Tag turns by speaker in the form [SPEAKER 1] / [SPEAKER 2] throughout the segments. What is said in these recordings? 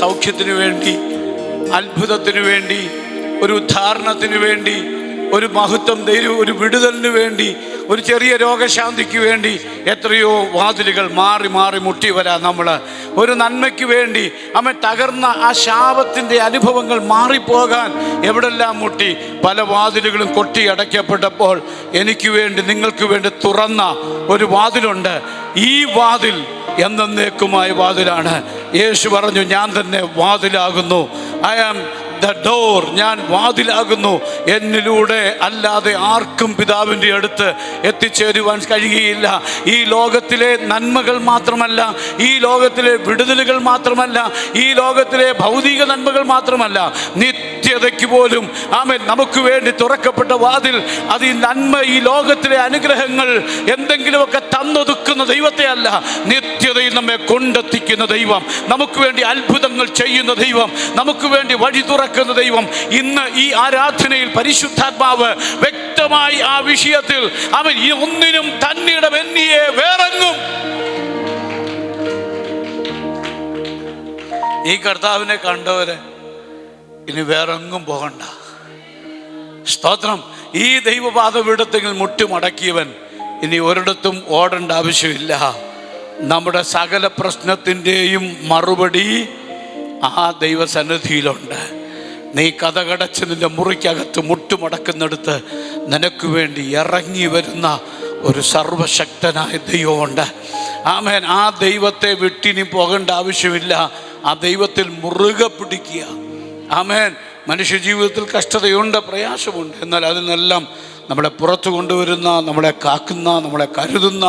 [SPEAKER 1] സൗഖ്യത്തിന് വേണ്ടി, അത്ഭുതത്തിന് വേണ്ടി, ഒരു ഉദ്ധാരണത്തിന് വേണ്ടി, ഒരു മഹത്വം, ഒരു വിടുതലിന് വേണ്ടി, ഒരു ചെറിയ രോഗശാന്തിക്ക് വേണ്ടി എത്രയോ വാതിലുകൾ മാറി മാറി മുട്ടി വരാം. നമ്മൾ ഒരു നന്മയ്ക്ക് വേണ്ടി തകർന്ന ആ ശാപത്തിൻ്റെ അനുഭവങ്ങൾ മാറിപ്പോകാൻ എവിടെല്ലാം മുട്ടി. പല വാതിലുകളും കൊട്ടി അടയ്ക്കപ്പെട്ടപ്പോൾ എനിക്ക് വേണ്ടി, നിങ്ങൾക്ക് വേണ്ടി തുറന്ന ഒരു വാതിലുണ്ട്. ഈ വാതിൽ എന്നേക്കുമായ വാതിലാണ്. യേശു പറഞ്ഞു, ഞാൻ തന്നെ വാതിലാകുന്നു. ഐ ആം ദ ഡോർ, ഞാൻ വാതിലാകുന്നു. എന്നിലൂടെ അല്ലാതെ ആർക്കും പിതാവിൻ്റെ അടുത്ത് എത്തിച്ചേരുവാൻ കഴിയുകയില്ല. ഈ ലോകത്തിലെ നന്മകൾ മാത്രമല്ല, ഈ ലോകത്തിലെ വിടുതലുകൾ മാത്രമല്ല, ഈ ലോകത്തിലെ ഭൗതിക നന്മകൾ മാത്രമല്ല, നിത്യതയ്ക്ക് പോലും നമുക്ക് വേണ്ടി തുറക്കപ്പെട്ട വാതിൽ. അത് ഈ നന്മ, ഈ ലോകത്തിലെ അനുഗ്രഹങ്ങൾ എന്തെങ്കിലുമൊക്കെ തന്നൊതുക്കുന്ന ദൈവത്തെ അല്ല, നിത്യതയിൽ നമ്മെ കൊണ്ടെത്തിക്കുന്ന ദൈവം, നമുക്ക് വേണ്ടി അത്ഭുതങ്ങൾ ചെയ്യുന്ന ദൈവം, നമുക്ക് വേണ്ടി വഴി തുറക്കുന്ന ദൈവം. ഇന്ന് ഈ ആരാധനയിൽ പരിശുദ്ധാത്മാവ് വ്യക്തമായി ആ വിഷയത്തിൽ അവൻ ഈ ഒന്നിനും തന്നിട വെന്നിയെ വേറെങ്ങും. ഈ കർത്താവിനെ കണ്ടവര് ഇനി വേറെങ്ങും പോകണ്ട. സ്തോത്രം. ഈ ദൈവപാദപീഠത്തിൽ മുട്ടുമടക്കിയവൻ ഇനി ഒരിടത്തും ഓടേണ്ട ആവശ്യമില്ല. നമ്മുടെ സകല പ്രശ്നത്തിൻ്റെയും മറുപടി ആ ദൈവസന്നിധിയിലുണ്ട്. നീ കതകടച്ച് നിന്റെ മുറിക്കകത്ത് മുട്ടുമടക്കുന്നിടത്ത് നിനക്ക് വേണ്ടി ഇറങ്ങി വരുന്ന ഒരു സർവശക്തനായ ദൈവമുണ്ട്. ആമേൻ. ആ ദൈവത്തെ വിട്ടിനി പോകേണ്ട ആവശ്യമില്ല. ആ ദൈവത്തിൽ മുറുകെ പിടിക്കുക. ആമേൻ. മനുഷ്യ ജീവിതത്തിൽ കഷ്ടതയുണ്ട്, പ്രയാസമുണ്ട്. എന്നാൽ അതിനെല്ലാം നമ്മളെ പുറത്തു കൊണ്ടുവരുന്ന, നമ്മളെ കാക്കുന്ന, നമ്മളെ കരുതുന്ന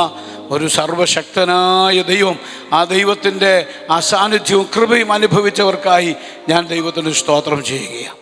[SPEAKER 1] ഒരു സർവശക്തനായ ദൈവം. ആ ദൈവത്തിൻ്റെ ആ സാന്നിധ്യവും കൃപയും അനുഭവിച്ചവർക്കായി ഞാൻ ദൈവത്തിന് സ്തോത്രം ചെയ്യുകയാണ്.